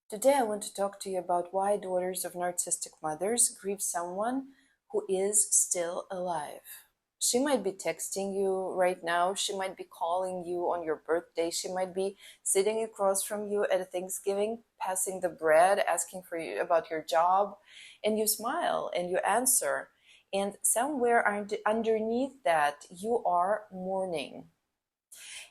Today I want to talk to you about why daughters of narcissistic mothers grieve someone who is still alive. She might be texting you right now, she might be calling you on your birthday, she might be sitting across from you at a Thanksgiving, passing the bread, asking for you about your job, and you smile and you answer. And somewhere underneath that, you are mourning.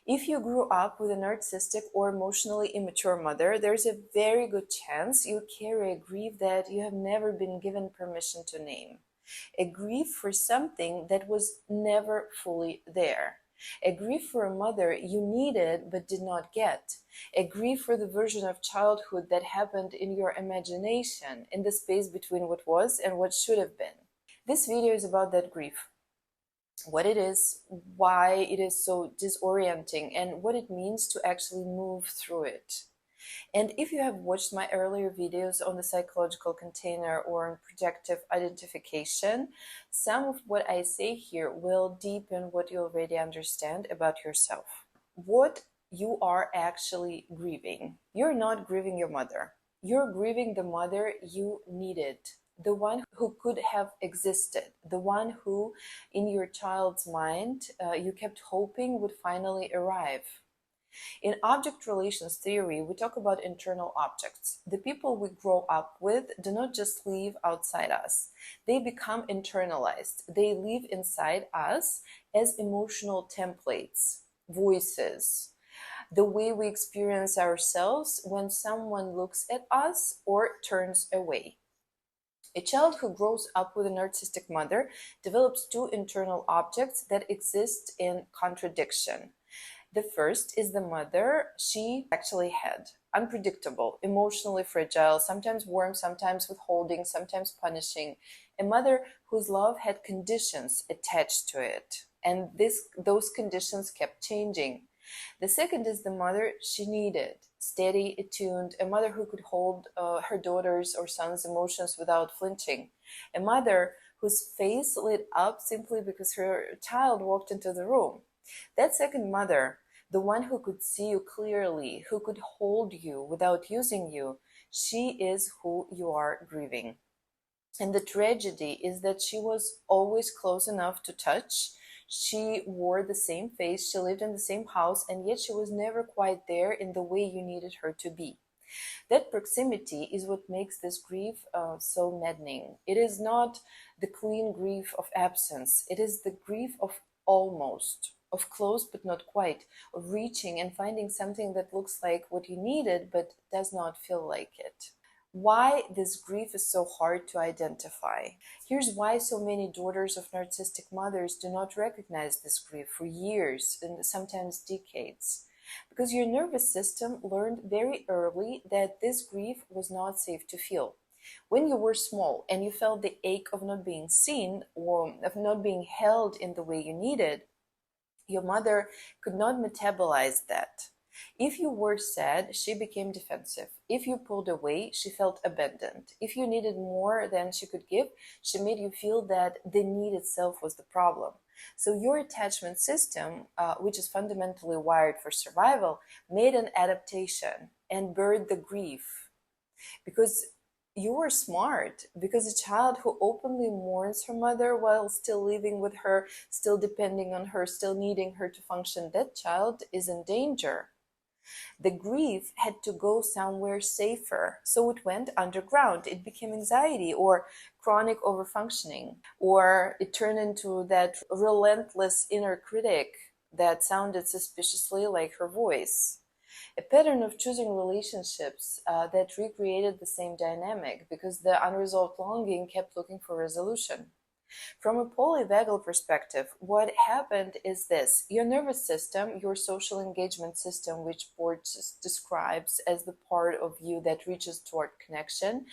If you grew up with a narcissistic or emotionally immature mother, there's a very good chance you carry a grief that you have never been given permission to name. A grief for something that was never fully there. A grief for a mother you needed but did not get. A grief for the version of childhood that happened in your imagination, in the space between what was and what should have been. This video is about that grief. What it is, why it is so disorienting, and what it means to actually move through it. And if you have watched my earlier videos on the psychological container or on projective identification, some of what I say here will deepen what you already understand about yourself. What you are actually grieving. You're not grieving your mother. You're grieving the mother you needed, the one who could have existed, the one who, in your child's mind, you kept hoping would finally arrive. In object relations theory, we talk about internal objects. The people we grow up with do not just live outside us. They become internalized. They live inside us as emotional templates, voices, the way we experience ourselves when someone looks at us or turns away. A child who grows up with a narcissistic mother develops two internal objects that exist in contradiction. The first is the mother she actually had. Unpredictable, emotionally fragile, sometimes warm, sometimes withholding, sometimes punishing. A mother whose love had conditions attached to it. And those conditions kept changing. The second is the mother she needed, steady, attuned, a mother who could hold her daughter's or son's emotions without flinching, a mother whose face lit up simply because her child walked into the room. That second mother, the one who could see you clearly, who could hold you without using you, she is who you are grieving. And the tragedy is that she was always close enough to touch. She wore the same face, she lived in the same house, and yet she was never quite there in the way you needed her to be. That proximity is what makes this grief so maddening. It is not the clean grief of absence, it is the grief of almost, of close but not quite, of reaching and finding something that looks like what you needed but does not feel like it. Why this grief is so hard to identify. Here's why so many daughters of narcissistic mothers do not recognize this grief for years and sometimes decades. Because your nervous system learned very early that this grief was not safe to feel. When you were small and you felt the ache of not being seen or of not being held in the way you needed, your mother could not metabolize that. If you were sad, she became defensive. If you pulled away, she felt abandoned. If you needed more than she could give, she made you feel that the need itself was the problem. So your attachment system, which is fundamentally wired for survival, made an adaptation and buried the grief. Because you were smart, because a child who openly mourns her mother while still living with her, still depending on her, still needing her to function, that child is in danger. The grief had to go somewhere safer, so it went underground. It became anxiety or chronic overfunctioning, or it turned into that relentless inner critic that sounded suspiciously like her voice. A pattern of choosing relationships that recreated the same dynamic because the unresolved longing kept looking for resolution. From a polyvagal perspective, what happened is this. Your nervous system, your social engagement system, which Borges describes as the part of you that reaches toward connection,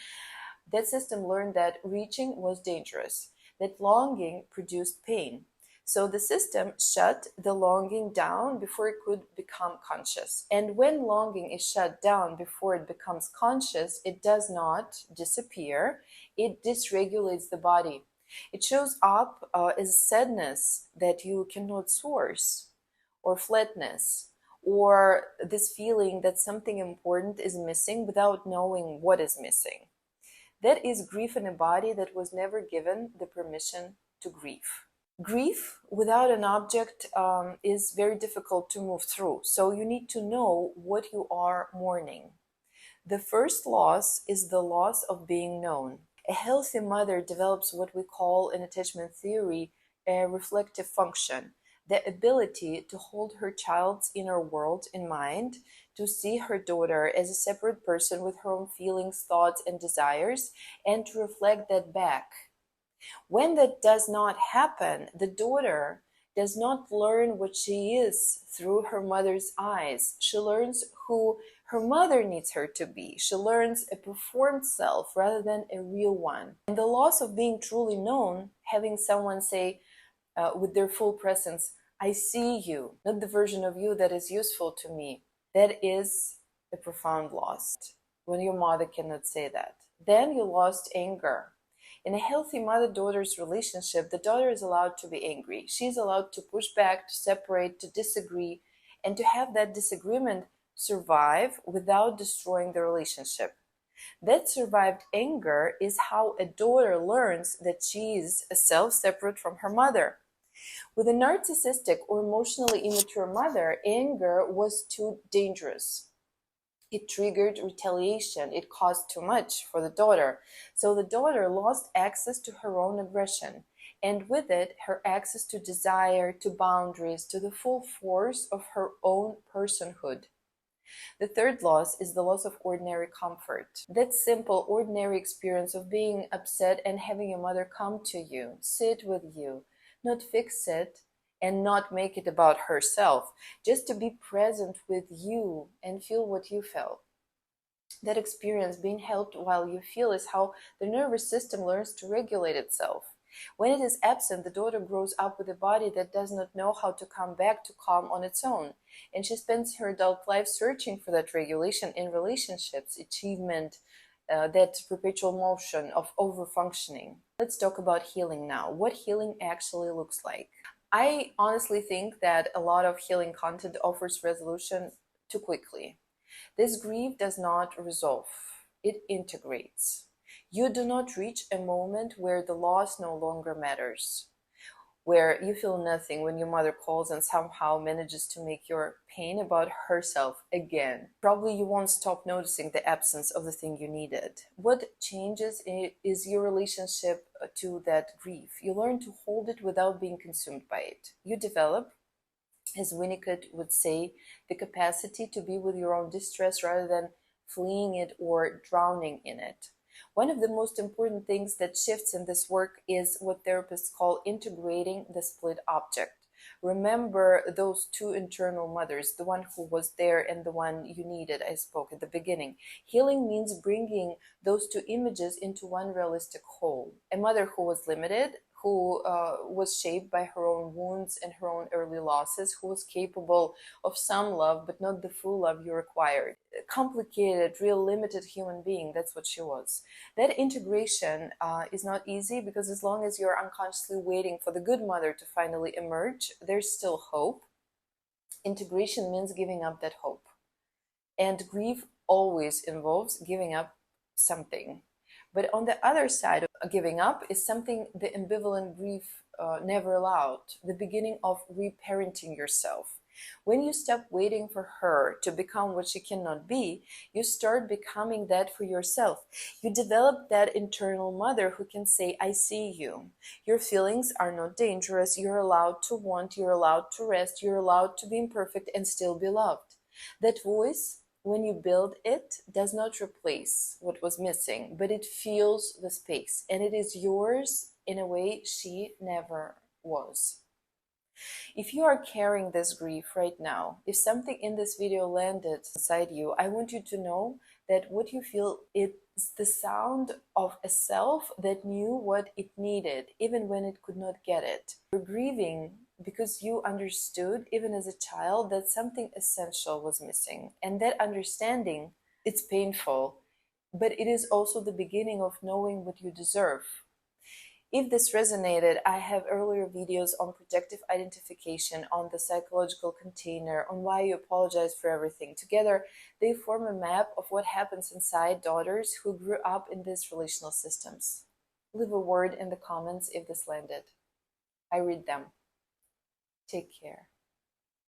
that system learned that reaching was dangerous, that longing produced pain. So the system shut the longing down before it could become conscious. And when longing is shut down before it becomes conscious, it does not disappear, it dysregulates the body. It shows up as sadness that you cannot source, or flatness, or this feeling that something important is missing without knowing what is missing. That is grief in a body that was never given the permission to grieve. Grief without an object is very difficult to move through, so you need to know what you are mourning. The first loss is the loss of being known. A healthy mother develops what we call in attachment theory a reflective function, the ability to hold her child's inner world in mind, to see her daughter as a separate person with her own feelings, thoughts, and desires, and to reflect that back. When that does not happen, the daughter does not learn what she is through her mother's eyes. She learns who her mother needs her to be. She learns a performed self rather than a real one. And the loss of being truly known, having someone say with their full presence, I see you, not the version of you that is useful to me, that is a profound loss. When your mother cannot say that. Then you lost anger. In a healthy mother-daughter's relationship, the daughter is allowed to be angry. She is allowed to push back, to separate, to disagree, and to have that disagreement survive without destroying the relationship. That survived anger is how a daughter learns that she is a self separate from her mother. With a narcissistic or emotionally immature mother, anger was too dangerous. It triggered retaliation. It caused too much for the daughter. So the daughter lost access to her own aggression, and with it, her access to desire, to boundaries, to the full force of her own personhood. The third loss is the loss of ordinary comfort. That simple, ordinary experience of being upset and having your mother come to you, sit with you, not fix it, and not make it about herself, just to be present with you and feel what you felt. That experience, being held while you feel, is how the nervous system learns to regulate itself. When it is absent, the daughter grows up with a body that does not know how to come back to calm on its own, and she spends her adult life searching for that regulation in relationships, achievement, that perpetual motion of over-functioning. Let's talk about healing now. What healing actually looks like. I honestly think that a lot of healing content offers resolution too quickly. This grief does not resolve, it integrates. You do not reach a moment where the loss no longer matters, where you feel nothing when your mother calls and somehow manages to make your pain about herself again. Probably you won't stop noticing the absence of the thing you needed. What changes is your relationship to that grief. You learn to hold it without being consumed by it. You develop, as Winnicott would say, the capacity to be with your own distress rather than fleeing it or drowning in it. One of the most important things that shifts in this work is what therapists call integrating the split object. Remember those two internal mothers, the one who was there and the one you needed, I spoke at the beginning. Healing means bringing those two images into one realistic whole. A mother who was limited, who was shaped by her own wounds and her own early losses, who was capable of some love, but not the full love you required. A complicated, real limited human being, that's what she was. That integration is not easy, because as long as you're unconsciously waiting for the good mother to finally emerge, there's still hope. Integration means giving up that hope. And grief always involves giving up something. But on the other side of giving up is something the ambivalent grief never allowed, the beginning of reparenting yourself. When you stop waiting for her to become what she cannot be, you start becoming that for yourself. You develop that internal mother who can say, I see you. Your feelings are not dangerous. You're allowed to want, you're allowed to rest, you're allowed to be imperfect and still be loved. That voice, when you build it, does not replace what was missing, but it fills the space, and it is yours in a way she never was. If you are carrying this grief right now, if something in this video landed inside you, I want you to know that what you feel is the sound of a self that knew what it needed, even when it could not get it. You're grieving because you understood, even as a child, that something essential was missing. And that understanding, it's painful, but it is also the beginning of knowing what you deserve. If this resonated, I have earlier videos on projective identification, on the psychological container, on why you apologize for everything. Together, they form a map of what happens inside daughters who grew up in these relational systems. Leave a word in the comments if this landed. I read them. Take care.